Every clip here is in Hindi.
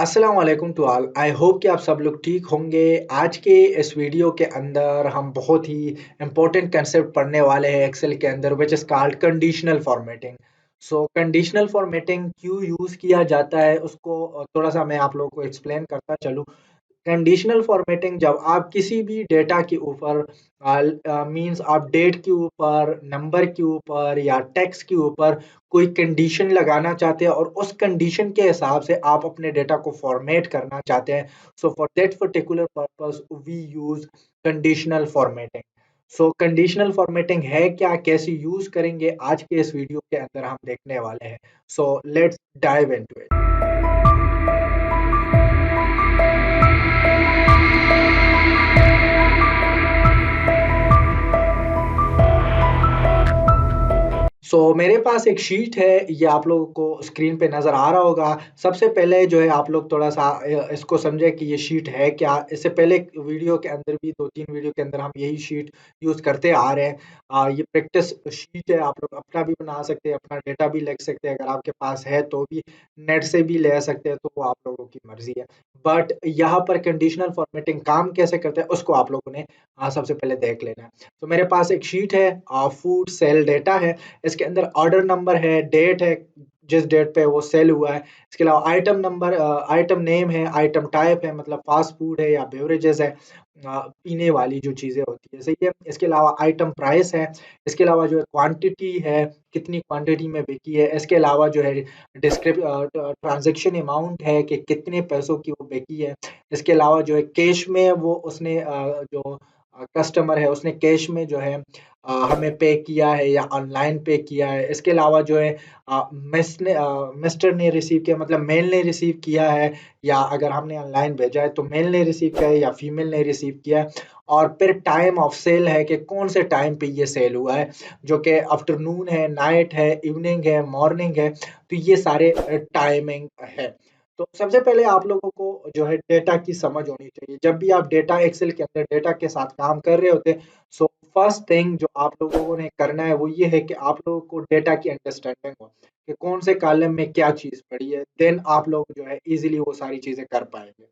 अस्सलाम वालेकुम टू ऑल। आई होप कि आप सब लोग ठीक होंगे। आज के इस वीडियो के अंदर हम बहुत ही इम्पोर्टेंट कंसेप्ट पढ़ने वाले हैं एक्सेल के अंदर, which is called conditional formatting. So conditional formatting क्यों यूज़ किया जाता है उसको थोड़ा सा मैं आप लोगों को एक्सप्लेन करता चलूँ। कंडीशनल फॉर्मेटिंग जब आप किसी भी डेटा के ऊपर मींस आप डेट के ऊपर, नंबर के ऊपर या टेक्स्ट के ऊपर कोई कंडीशन लगाना चाहते हैं और उस कंडीशन के हिसाब से आप अपने डेटा को फॉर्मेट करना चाहते हैं, so for that particular purpose we use conditional formatting. So conditional formatting है क्या, कैसे यूज करेंगे, आज के इस वीडियो के अंदर हम देखने वाले हैं। So let's dive into it. मेरे पास एक शीट है, ये आप लोगों को स्क्रीन पे नज़र आ रहा होगा। सबसे पहले जो है आप लोग थोड़ा-सा इसको समझें कि ये शीट है क्या? इससे पहले वीडियो के अंदर भी 2-3 वीडियो के अंदर हम यही शीट यूज़ करते आ रहे हैं। ये प्रैक्टिस शीट है, आप लोग अपना भी बना सकते हैं, अपना डेटा भी लिख सकते हैं, अगर आपके पास है तो भी, नेट से भी ले सकते हैं, तो वो आप लोगों की मर्ज़ी है। बट यहाँ पर कंडीशनल फॉर्मेटिंग काम कैसे करते हैं, उसको आप लोगों ने सबसे पहले देख लेना है। तो मेरे पास एक शीट है, फूड सेल डेटा है। इसके अंदर ऑर्डर नंबर है, डेट है, जिस डेट पे वो सेल हुआ है। इसके अलावा आइटम नंबर, आइटम नेम है, आइटम टाइप है, मतलब फास्ट फूड है या बेवरेजेस है, पीने वाली जो चीज़ें होती है, सही है। इसके अलावा आइटम प्राइस है। इसके अलावा जो है क्वांटिटी है, कितनी क्वांटिटी में बिकी है। इसके अलावा जो है ट्रांजैक्शन अमाउंट है कि कितने पैसों की वो बिकी है। इसके अलावा जो है कैश में वो उसने जो कस्टमर है उसने कैश में जो है हमें पे किया है या ऑनलाइन पे किया है। इसके अलावा जो है मिस्टर ने रिसीव किया, मतलब मेल ने रिसीव किया है, या अगर हमने ऑनलाइन भेजा है तो मेल ने रिसीव किया है या फीमेल ने रिसीव किया है। और फिर टाइम ऑफ सेल है कि कौन से टाइम पे ये सेल हुआ है, जो कि आफ्टरनून है, नाइट है, इवनिंग है, मॉर्निंग है। तो ये सारे टाइमिंग है। तो सबसे पहले आप लोगों को जो है डेटा की समझ होनी चाहिए। जब भी आप डेटा एक्सेल के अंदर डेटा के साथ काम कर रहे होते हैं, सो फर्स्ट थिंग जो आप लोगों ने करना है वो ये है कि आप लोगों को डेटा की अंडरस्टैंडिंग हो कि कौन से कॉलम में क्या चीज़ पड़ी है, देन आप लोग जो है इज़िली वो सारी चीज़ें कर पाएँगे।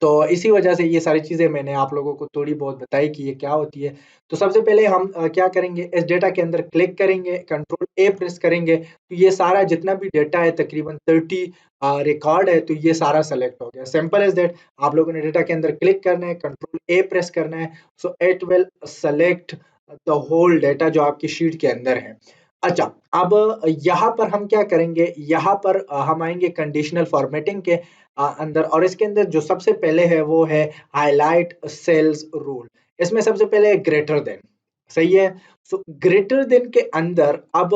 तो इसी वजह से ये सारी चीज़ें मैंने आप लोगों को थोड़ी बहुत बताई कि ये क्या होती है। तो सबसे पहले हम क्या करेंगे, इस डेटा के अंदर क्लिक करेंगे, कंट्रोल ए प्रेस करेंगे, तो ये सारा जितना भी डेटा है तकरीबन 30 रिकॉर्ड है, तो ये सारा सेलेक्ट हो गया। Simple as that. आप लोगों ने डेटा के अंदर क्लिक करना है, कंट्रोल ए प्रेस करना है, so it will select the whole data जो आपकी शीट के अंदर है। अच्छा, अब यहाँ पर हम क्या करेंगे, यहाँ पर हम आएँगे कंडीशनल फॉर्मेटिंग के अंदर, और इसके अंदर जो सबसे पहले है वो है हाइलाइट सेल्स रूल। इसमें सबसे पहले ग्रेटर देन, सही है। सो ग्रेटर देन के अंदर अब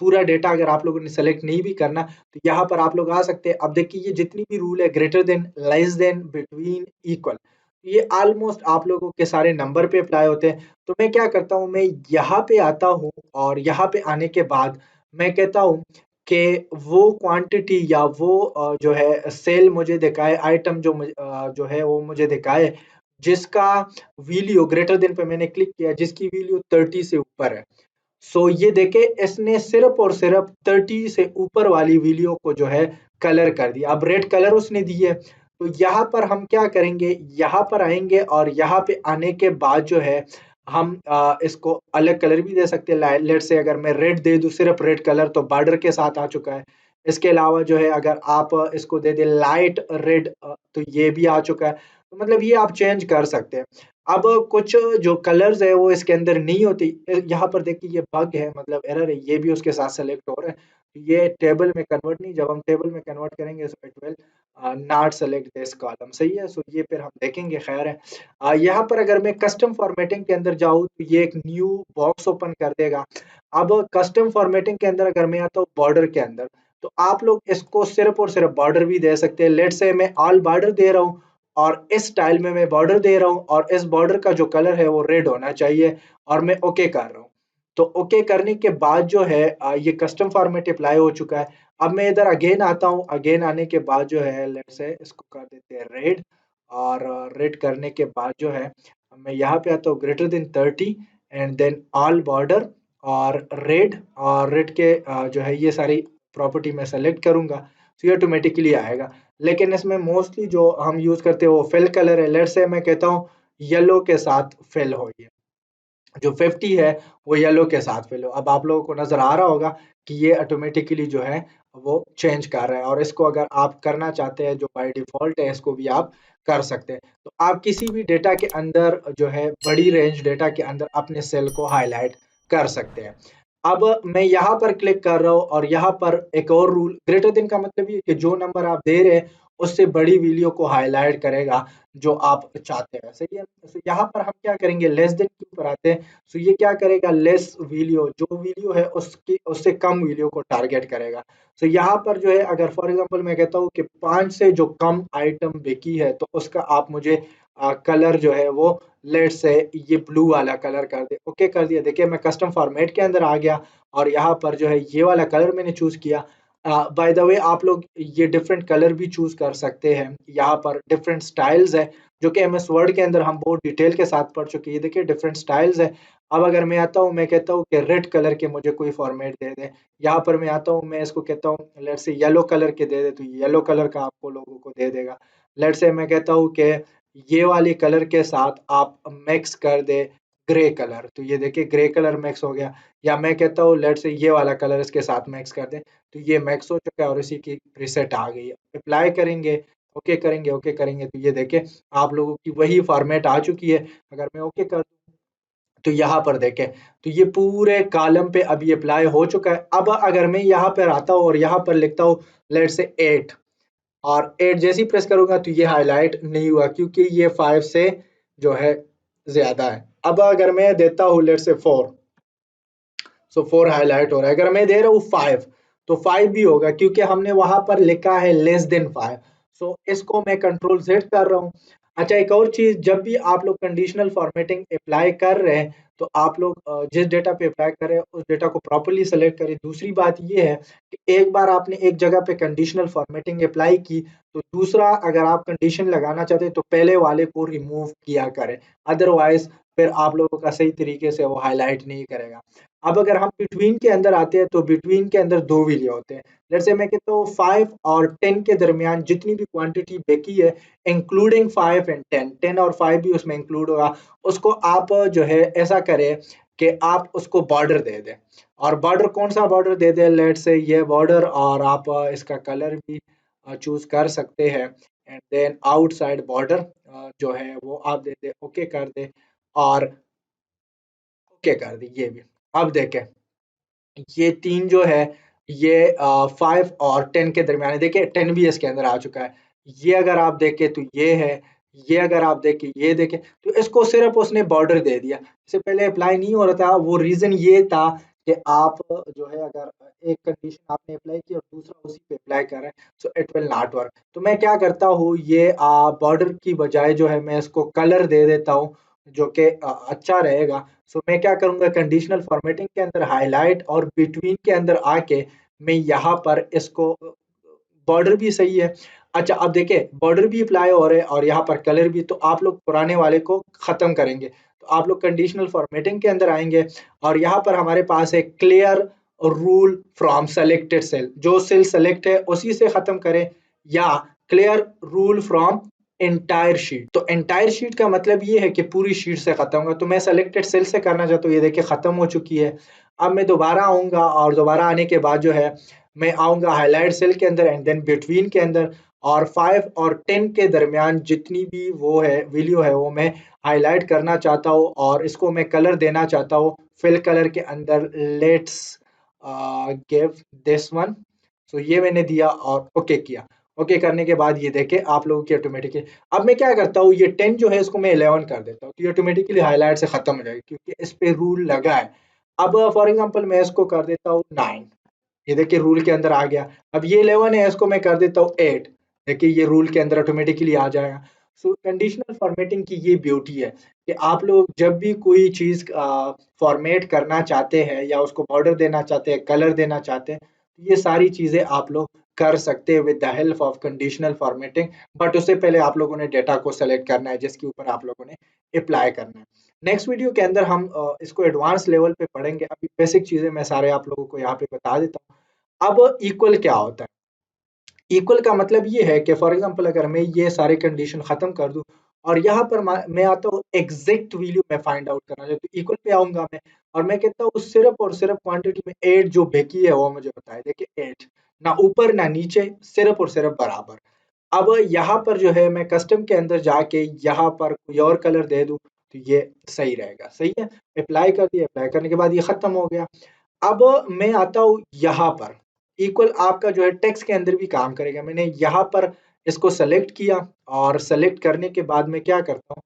पूरा डेटा अगर आप लोगों ने सेलेक्ट नहीं भी करना, तो यहाँ पर आप लोग आ सकते हैं। अब देखिए ये जितनी भी रूल है, greater than, less than, between, equal, ये ऑलमोस्ट आप लोगों के सारे नंबर पे अप्लाई होते हैं। तो मैं क्या करता हूँ, मैं यहाँ पे आता हूँ और यहाँ पे आने के बाद मैं कहता हूँ कि वो क्वांटिटी या वो जो है सेल मुझे दिखाए, आइटम जो है वो मुझे दिखाए, जिसका वैल्यू ग्रेटर देन पे मैंने क्लिक किया, जिसकी वैल्यू 30 से ऊपर है। सो ये देखे, इसने सिर्फ और सिर्फ 30 से ऊपर वाली वैल्यू को जो है कलर कर दिया। अब रेड कलर उसने दी है, तो यहाँ पर हम क्या करेंगे, यहाँ पर आएंगे और यहाँ पे आने के बाद जो है हम इसको अलग कलर भी दे सकते हैं। लेट से अगर मैं रेड दे दूं, सिर्फ रेड कलर, तो बॉर्डर के साथ आ चुका है। इसके अलावा जो है अगर आप इसको दे दे लाइट रेड, तो ये भी आ चुका है। तो मतलब ये आप चेंज कर सकते हैं। अब कुछ जो कलर्स है वो इसके अंदर नहीं होती। यहाँ पर देखिए ये बग है, मतलब एरर है, ये भी उसके साथ सेलेक्ट हो रहा है। ये टेबल में कन्वर्ट नहीं, जब हम टेबल में कन्वर्ट करेंगे सो it will not select this column, सही है। सो ये फिर हम देखेंगे, खैर है। यहाँ पर अगर मैं कस्टम फॉर्मेटिंग के अंदर जाऊँ तो ये एक न्यू बॉक्स ओपन कर देगा। अब कस्टम फॉर्मेटिंग के अंदर अगर मैं आता हूँ बॉर्डर के अंदर, तो आप लोग इसको सिर्फ और सिर्फ बॉर्डर भी दे सकते हैं। लेट से मैं ऑल बॉर्डर दे रहा हूँ और इस स्टाइल में मैं बॉर्डर दे रहा हूँ और इस बॉर्डर का जो कलर है वो रेड होना चाहिए, और मैं ओके कर रहा हूँ। तो ओके करने के बाद जो है ये कस्टम फॉर्मेट अप्लाई हो चुका है। अब मैं इधर अगेन आता हूँ, अगेन आने के बाद जो है लेट से इसको कर देते हैं रेड, और रेड करने के बाद जो है मैं यहाँ पे आता हूँ greater than 30 and then all border और रेड के जो है ये सारी प्रॉपर्टी मैं सेलेक्ट करूंगा, तो ये ऑटोमेटिकली आएगा। लेकिन इसमें मोस्टली जो हम यूज करते हैं वो फिल कलर है। लेट्स से मैं कहता हूँ येलो के साथ फिल हो, ये जो 50 है वो येलो के साथ फिल हो। अब आप लोगों को नजर आ रहा होगा कि ये ऑटोमेटिकली जो है वो चेंज कर रहा है, और इसको अगर आप करना चाहते हैं जो बाय डिफॉल्ट है इसको भी आप कर सकते हैं। तो आप किसी भी डेटा के अंदर जो है बड़ी रेंज डेटा के अंदर अपने सेल को हाईलाइट कर सकते हैं। अब मैं यहाँ पर क्लिक कर रहा हूँ और यहाँ पर एक और रूल, ग्रेटर देन का मतलब ये कि जो नंबर आप दे रहे हैं उससे बड़ी वैल्यू को हाईलाइट करेगा जो आप चाहते हैं, सही है। तो यहाँ पर हम क्या करेंगे, लेस देन के ऊपर आते हैं। तो ये क्या करेगा, लेस वैल्यू, जो वैल्यू है उसकी उससे कम वैल्यू को टारगेट करेगा। तो यहाँ पर जो है अगर फॉर एग्जांपल मैं कहता हूँ कि 5 से जो कम आइटम बिकी है तो उसका आप मुझे कलर जो है वो लेट से ये ब्लू वाला कलर कर दे। ओके कर दिया। देखिए मैं कस्टम फॉर्मेट के अंदर आ गया और यहाँ पर जो है ये वाला कलर मैंने चूज किया। बाय द वे आप लोग ये डिफरेंट कलर भी चूज कर सकते हैं। यहाँ पर डिफरेंट स्टाइल्स है जो कि एमएस वर्ड के अंदर हम बहुत डिटेल के साथ पढ़ चुके हैं। देखिए डिफरेंट स्टाइल्स है। अब अगर मैं आता हूँ, मैं कहता हूँ कि रेड कलर के मुझे कोई फॉर्मेट दे दे। यहाँ पर मैं आता हूँ, मैं इसको कहता हूँ लेट से येलो कलर के दे दे, तो येलो कलर का आपको लोगों को दे देगा। लेट से मैं कहता हूँ कि ये वाली कलर के साथ आप मिक्स कर दे ग्रे कलर, तो ये देखिए ग्रे कलर मिक्स हो गया। या मैं कहता हूँ लेट से ये वाला कलर इसके साथ मिक्स कर दे, तो ये मिक्स हो चुका है और इसी की प्रीसेट आ गई है। अप्लाई करेंगे, ओके करेंगे, ओके करेंगे, तो ये देखिए आप लोगों की वही फॉर्मेट आ चुकी है। अगर मैं ओके कर दूं, तो यहाँ पर देखें तो ये पूरे कॉलम पे अभी अप्लाई हो चुका है। अब अगर मैं यहाँ पर आता हूँ और यहाँ पर लिखता हूँ लेट से 8, और 8 जैसे ही प्रेस करूंगा तो ये हाईलाइट नहीं हुआ क्योंकि ये 5 से जो है ज्यादा है। अब अगर मैं देता हूँ लेट से 4, सो 4 हाईलाइट हो रहा है। अगर मैं दे रहा हूँ 5 तो 5 भी होगा क्योंकि हमने वहां पर लिखा है लेस देन 5। सो इसको मैं कंट्रोल जेड कर रहा हूँ। अच्छा एक और चीज, जब भी आप लोग कंडीशनल फॉर्मेटिंग अप्लाई कर रहे हैं तो आप लोग जिस डेटा पे अप्लाई कर रहे हैं उस डेटा को प्रॉपर्ली सेलेक्ट करें। दूसरी बात ये है कि एक बार आपने एक जगह पे कंडीशनल फॉर्मेटिंग अप्लाई की तो दूसरा अगर आप कंडीशन लगाना चाहते हैं तो पहले वाले को रिमूव किया करें, अदरवाइज फिर आप लोगों का सही तरीके से वो हाईलाइट नहीं करेगा। अब अगर हम बिटवीन के अंदर आते हैं तो बिटवीन के अंदर दो वैल्यू होते हैं। लेट्स से मैं कहता हूँ 5 और 10 के दरमियान जितनी भी क्वांटिटी बेकी है इंक्लूडिंग 5 एंड 10, 10 और 5 भी उसमें इंक्लूड होगा, उसको आप जो है ऐसा करें कि आप उसको बॉर्डर दे दें। और बॉर्डर कौन सा बॉर्डर दे दें, लेट्स से ये बॉर्डर, और आप इसका कलर भी चूज कर सकते हैं। एंड देन आउटसाइड बॉर्डर जो है वो आप दे दे, ओके कर दे और ओके कर दी ये भी। अब देखें ये तीन जो है ये 5 और 10 के दरमियान है। देखिए 10 भी इसके अंदर आ चुका है। ये अगर आप देखें तो ये है, ये अगर आप देखें ये देखें तो इसको सिर्फ उसने बॉर्डर दे दिया। इससे पहले अप्लाई नहीं हो रहा था। वो रीजन ये था कि आप जो है अगर एक कंडीशन आपने अप्लाई की और दूसरा उसी पे अप्लाई कर रहे हैं सो इट विल नॉट वर्क। तो मैं क्या करता हूँ, ये बॉर्डर की बजाय जो है मैं इसको कलर दे देता हूँ जो कि अच्छा रहेगा। सो मैं क्या करूंगा, कंडीशनल फॉर्मेटिंग के अंदर हाईलाइट और बिटवीन के अंदर आके मैं यहाँ पर इसको, बॉर्डर भी सही है। अच्छा अब देखिए बॉर्डर भी अप्लाई हो रहे हैं और यहाँ पर कलर भी, तो आप लोग पुराने वाले को खत्म करेंगे तो आप लोग कंडीशनल फॉर्मेटिंग के अंदर आएंगे और यहाँ पर हमारे पास है clear rule from selected cell, जो सेल सेलेक्ट है उसी से खत्म करें, या clear rule from entire sheet. तो एंटायर शीट का मतलब ये है कि पूरी शीट से खत्म होगा। तो मैं सेलेक्टेड सेल से करना चाहता हूँ, ये देखिए खत्म हो चुकी है। अब मैं दोबारा आऊंगा और दोबारा आने के बाद जो है मैं आऊंगा हाईलाइट सेल के अंदर एंड देन बिटवीन के अंदर, और 5 और 10 के दरमियान जितनी भी वो है वैल्यू है वो मैं हाईलाइट करना चाहता हूँ और इसको मैं कलर देना चाहता हूँ फिल कलर के अंदर। Let's give this one. So ये मैंने दिया और ओके किया। ओके करने के बाद ये देखे आप लोगों की ऑटोमेटिकली, अब मैं क्या करता हूँ ये 10 जो है इसको मैं 11 कर देता हूँ तो ये ऑटोमेटिकली हाईलाइट से खत्म हो जाएगी क्योंकि इस पे रूल लगा है। अब फॉर एग्जांपल मैं इसको कर देता हूँ 9, ये देखिए रूल के अंदर आ गया। अब ये 11 है इसको मैं कर देता हूँ 8, देखिए ये रूल के अंदर ऑटोमेटिकली आ जाएगा। सो कंडीशनल फॉर्मेटिंग की ये ब्यूटी है कि आप लोग जब भी कोई चीज फॉर्मेट करना चाहते हैं या उसको बॉर्डर देना चाहते हैं, कलर देना चाहते हैं, तो ये सारी चीजें आप लोग कर सकते हैं with the help of conditional formatting. But उससे पहले आप लोगों ने डेटा को सेलेक्ट करना है जिसके ऊपर आप लोगों ने अप्लाई करना है। नेक्स्ट वीडियो के अंदर हम इसको एडवांस लेवल पे पढ़ेंगे। अभी बेसिक चीजें मैं सारे आप लोगों को यहाँ पे बता देता हूँ। अब इक्वल क्या होता है, इक्वल का मतलब ये है कि फॉर एग्जांपल अगर मैं ये सारे कंडीशन खत्म कर दूं और यहाँ पर मैं आता हूँ एग्जैक्ट वैल्यू मैं फाइंड आउट करना चाहता हूँ, इक्वल पे आऊंगा मैं और मैं कहता हूँ सिर्फ और सिर्फ क्वांटिटी में 8 जो बेकी है वो मुझे बताए, देखिए 8, ना ऊपर ना नीचे, सिर्फ और सिर्फ बराबर। अब यहाँ पर जो है मैं कस्टम के अंदर जाके यहाँ पर कोई और कलर दे दूं तो ये सही रहेगा, सही है। अप्लाई कर दिया, अप्लाई करने के बाद ये खत्म हो गया। अब मैं आता हूँ यहाँ पर, इक्वल आपका जो है टेक्स्ट के अंदर भी काम करेगा। मैंने यहाँ पर इसको सेलेक्ट किया और सेलेक्ट करने के बाद मैं क्या करता हूँ,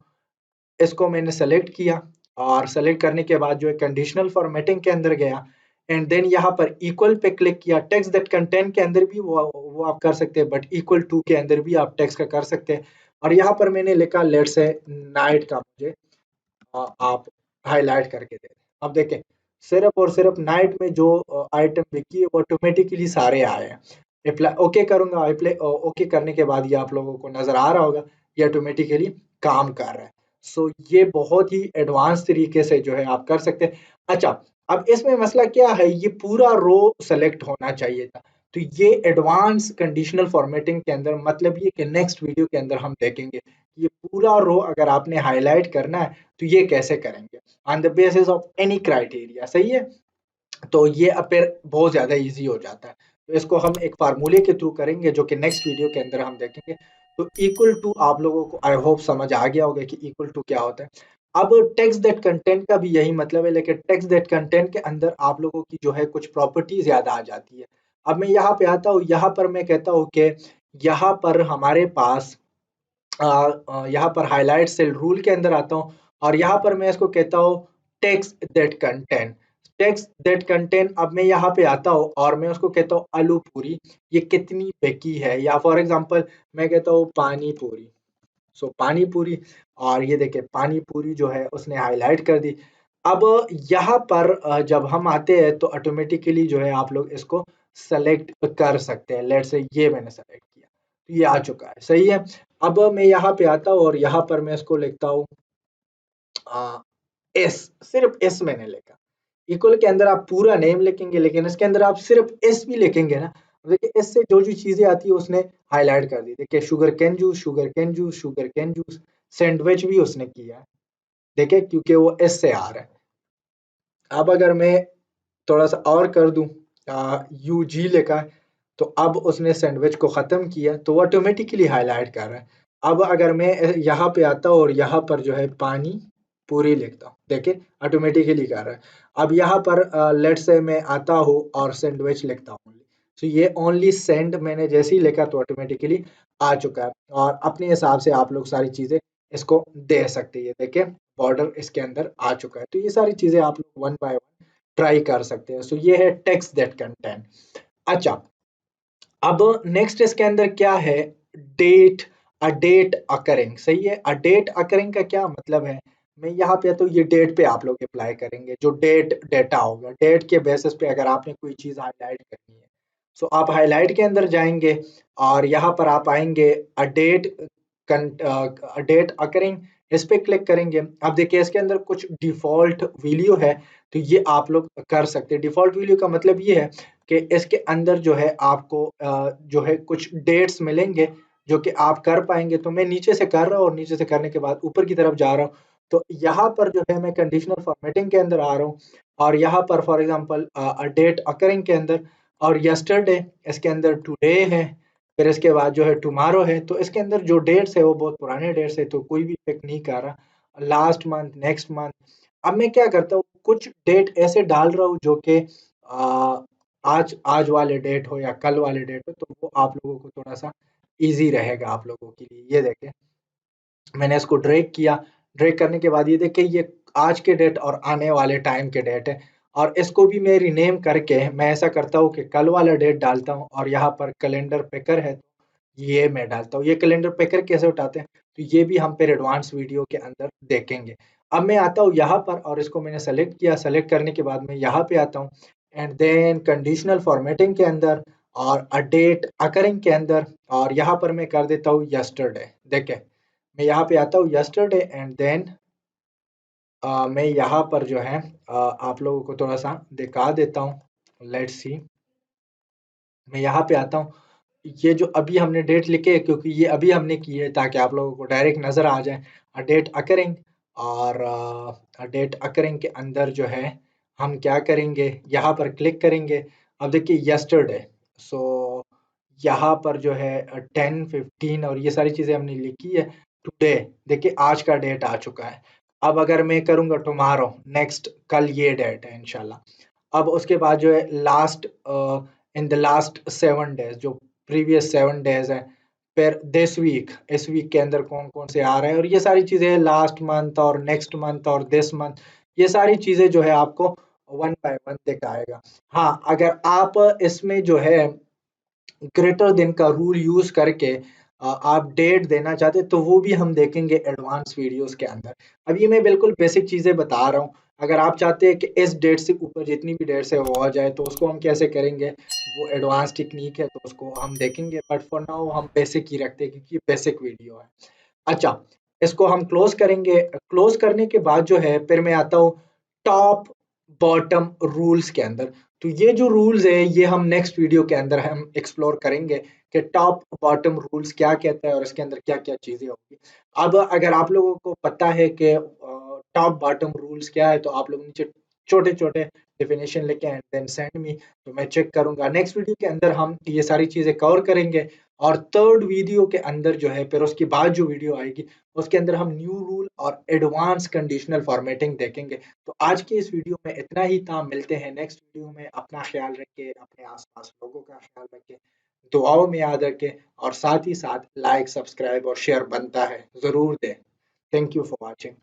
इसको मैंने सेलेक्ट किया और सेलेक्ट करने के बाद जो है कंडीशनल फॉर्मेटिंग के अंदर गया एंड देन यहाँ पर इक्वल पे क्लिक किया। टेक्स्ट दैट कंटेंट के अंदर भी वो आप कर सकते हैं, बट इक्वल टू के अंदर भी आप टेक्स्ट का कर सकते हैं। और यहाँ पर मैंने लिखा लेट्स से नाइट का मुझे आप हाईलाइट करके दे दें। अब देखें सिर्फ और सिर्फ नाइट में जो आइटम लिखी है वो ऑटोमेटिकली सारे आए हैं। अप्लाई ओके करूंगा, अप्लाई ओके करने के बाद ये आप लोगों को नजर आ रहा होगा ये ऑटोमेटिकली काम कर रहा है। सो ये बहुत ही एडवांस तरीके से जो है आप कर सकते हैं। अच्छा, अब इसमें मसला क्या है, ये पूरा रो सेलेक्ट होना चाहिए था। तो ये एडवांस कंडीशनल फॉर्मेटिंग के अंदर मतलब ये कि नेक्स्ट वीडियो के अंदर हम देखेंगे ये पूरा रो अगर आपने हाईलाइट करना है तो ये कैसे करेंगे on the basis of any criteria, सही है। तो ये अब फिर बहुत ज्यादा इजी हो जाता है। तो इसको हम एक फार्मूले के थ्रू करेंगे जो कि नेक्स्ट वीडियो के अंदर हम देखेंगे। तो इक्वल टू आप लोगों को आई होप समझ आ गया होगा कि इक्वल टू क्या होता है। अब टेक्स्ट दैट कंटेंट का भी यही मतलब है, लेकिन टेक्स्ट दैट कंटेंट के अंदर आप लोगों की जो है कुछ प्रॉपर्टीज याद आ जाती है। अब मैं यहाँ पे आता हूँ, यहाँ पर मैं कहता हूँ कि यहाँ पर हमारे पास यहाँ पर हाइलाइट सेल रूल के अंदर आता हूँ और यहाँ पर मैं इसको कहता हूँ text that content. Text that content, अब मैं यहाँ पे आता हूँ और मैं उसको कहता हूँ आलू पूरी ये कितनी बेकी है, या फॉर एग्जांपल मैं कहता हूँ पानी पूरी। सो पानी पूरी, और ये देखिए पानी पूरी जो है उसने हाईलाइट कर दी। अब यहाँ पर जब हम आते हैं तो ऑटोमेटिकली जो है आप लोग इसको सेलेक्ट कर सकते हैं। लेट्स से ये मैंने सेलेक्ट किया तो ये आ चुका है, सही है। अब मैं यहाँ पे आता हूँ और यहाँ पर मैं इसको लिखता हूँ एस, सिर्फ एस मैंने लिखा। इक्वल के अंदर आप पूरा नेम लिखेंगे लेकिन इसके अंदर आप सिर्फ एस भी लिखेंगे ना, देखिए एस से जो जो चीजें आती है उसने हाईलाइट कर दी। देखिए sugar cane juice, sugar cane juice, sugar cane juice, sandwich भी उसने किया है, देखिए क्योंकि वो एस से आ रहा है। अब अगर मैं थोड़ा सा और कर दूं, यू जी लिखा है तो अब उसने सैंडविच को ख़त्म किया तो वो ऑटोमेटिकली हाईलाइट कर रहा है। अब अगर मैं यहाँ पे आता हूँ और यहाँ पर जो है पानी पूरी लिखता हूँ, देखिए ऑटोमेटिकली कर रहा है। अब यहाँ पर लेट्स से मैं आता हूँ और सैंडविच लिखता हूँ, तो ये ओनली सेंड मैंने जैसे ही लिखा तो ऑटोमेटिकली आ चुका है। और अपने हिसाब से आप लोग सारी चीज़ें इसको दे सकते हैं, देखिए बॉर्डर इसके अंदर आ चुका है। तो ये सारी चीज़ें आप लोग वन बाय वन ट्राई कर सकते हैं। सो ये है टेक्स्ट दैट कंटेंट। अच्छा, अब नेक्स्ट इसके अंदर क्या है, डेट, अ डेट अकरिंग, सही है। अ डेट अकरिंग का क्या मतलब है, मैं यहाँ पे तो ये डेट पे आप लोग अप्लाई करेंगे, जो डेट डेटा होगा डेट के बेसिस पे अगर आपने कोई चीज हाईलाइट करनी है। सो आप हाईलाइट के अंदर जाएंगे और यहाँ पर आप आएंगे अ डेट, डेट अकरिंग, इस पे क्लिक करेंगे। अब देखिए इसके अंदर कुछ डिफॉल्ट वैल्यू है तो ये आप लोग कर सकते हैं। डिफॉल्ट वैल्यू का मतलब ये है कि इसके अंदर जो है आपको जो है कुछ डेट्स मिलेंगे जो कि आप कर पाएंगे। तो मैं नीचे से कर रहा हूँ और नीचे से करने के बाद ऊपर की तरफ जा रहा हूँ। तो यहाँ पर जो है मैं कंडीशनल फॉर्मेटिंग के अंदर आ रहा हूँ और यहाँ पर फॉर एग्जांपल डेट अकरिंग के अंदर और यस्टरडे, इसके अंदर टुडे है, फिर इसके बाद जो है टुमारो है। तो इसके अंदर जो डेट्स है वो बहुत पुराने डेट्स है तो कोई भी इफेक्ट नहीं कर रहा। Last month, next month. अब मैं क्या करता हूँ, कुछ डेट ऐसे डाल रहा हूँ जो कि आज आज वाले डेट हो या कल वाले डेट हो, तो वो आप लोगों को थोड़ा सा इजी रहेगा आप लोगों के लिए। ये देखें मैंने इसको ड्रैग किया, ड्रैग करने के बाद ये देखिए ये आज के डेट और आने वाले टाइम के डेट है। और इसको भी मैं रीनेम करके मैं ऐसा करता हूँ कि कल वाला डेट डालता हूँ और यहाँ पर कैलेंडर पिकर है ये मैं डालता हूँ। ये कैलेंडर पिकर कैसे उठाते हैं तो ये भी हम फिर एडवांस वीडियो के अंदर देखेंगे। अब मैं आता हूँ यहाँ पर और इसको मैंने सेलेक्ट किया, सेलेक्ट करने के बाद मैं यहाँ पे आता हूँ एंड देन कंडीशनल फॉर्मेटिंग के अंदर और अ डेट अकरिंग के अंदर और यहाँ पर मैं कर देता हूँ यस्टरडे। देखें मैं यहाँ पे आता हूँ यस्टरडे एंड देन मैं यहाँ पर जो है आप लोगों को थोड़ा सा दिखा देता हूँ। लेट्स सी, मैं यहाँ पे आता हूँ ये जो अभी हमने डेट लिखे क्योंकि ये अभी हमने की है ताकि आप लोगों को डायरेक्ट नज़र आ जाए। डेट अकरिंग और डेट अकरिंग के अंदर जो है हम क्या करेंगे, यहाँ पर क्लिक करेंगे। अब देखिए यस्टरडे, सो यहाँ पर जो है 10-15 और ये सारी चीज़ें हमने लिखी है। टुडे देखिए आज का डेट आ चुका है। अब अगर मैं करूँगा टुमारो, नेक्स्ट कल ये डेट है इंशाल्लाह। अब उसके बाद जो है last in the last 7 days, जो प्रीवियस 7 डेज हैं। फिर दिस वीक, इस वीक के अंदर कौन कौन से आ रहे हैं और ये सारी चीजें लास्ट मंथ और नेक्स्ट मंथ और दिस मंथ, ये सारी चीजें जो है आपको वन बाय वन दिखाएगा। हाँ, अगर आप इसमें जो है ग्रेटर देन का रूल यूज करके आप डेट देना चाहते तो वो भी हम देखेंगे एडवांस वीडियोस के अंदर। अभी मैं बिल्कुल बेसिक चीजें बता रहा हूँ। अगर आप चाहते हैं कि इस डेट से ऊपर जितनी भी डेट से वो आ जाए तो उसको हम कैसे करेंगे, वो एडवांस टेक्निक है तो उसको हम देखेंगे, बट फॉर नाउ हम बेसिक ही रखते हैं क्योंकि बेसिक वीडियो है। अच्छा, इसको हम क्लोज करेंगे। क्लोज करने के बाद जो है फिर मैं आता हूँ टॉप बॉटम रूल्स के अंदर। तो ये जो रूल्स है ये हम नेक्स्ट वीडियो के अंदर हम एक्सप्लोर करेंगे कि टॉप बॉटम रूल्स क्या कहता है और इसके अंदर क्या क्या चीजें होगी। अब अगर आप लोगों को पता है कि टॉप बॉटम रूल्स क्या है तो आप लोग नीचे छोटे छोटे डेफिनेशन लेके एंड देन सेंड मी, तो मैं चेक करूंगा। नेक्स्ट वीडियो के अंदर हम ये सारी चीजें कवर करेंगे और थर्ड वीडियो के अंदर जो है फिर उसके बाद जो वीडियो आएगी उसके अंदर हम न्यू रूल और एडवांस कंडीशनल फॉर्मेटिंग देखेंगे। तो आज के इस वीडियो में इतना ही था, मिलते हैं नेक्स्ट वीडियो में। अपना ख्याल रखें, अपने आसपास लोगों का ख्याल रखें, दुआओं में याद रखें और साथ ही साथ लाइक सब्सक्राइब और शेयर बनता है जरूर दें। Thank you for watching.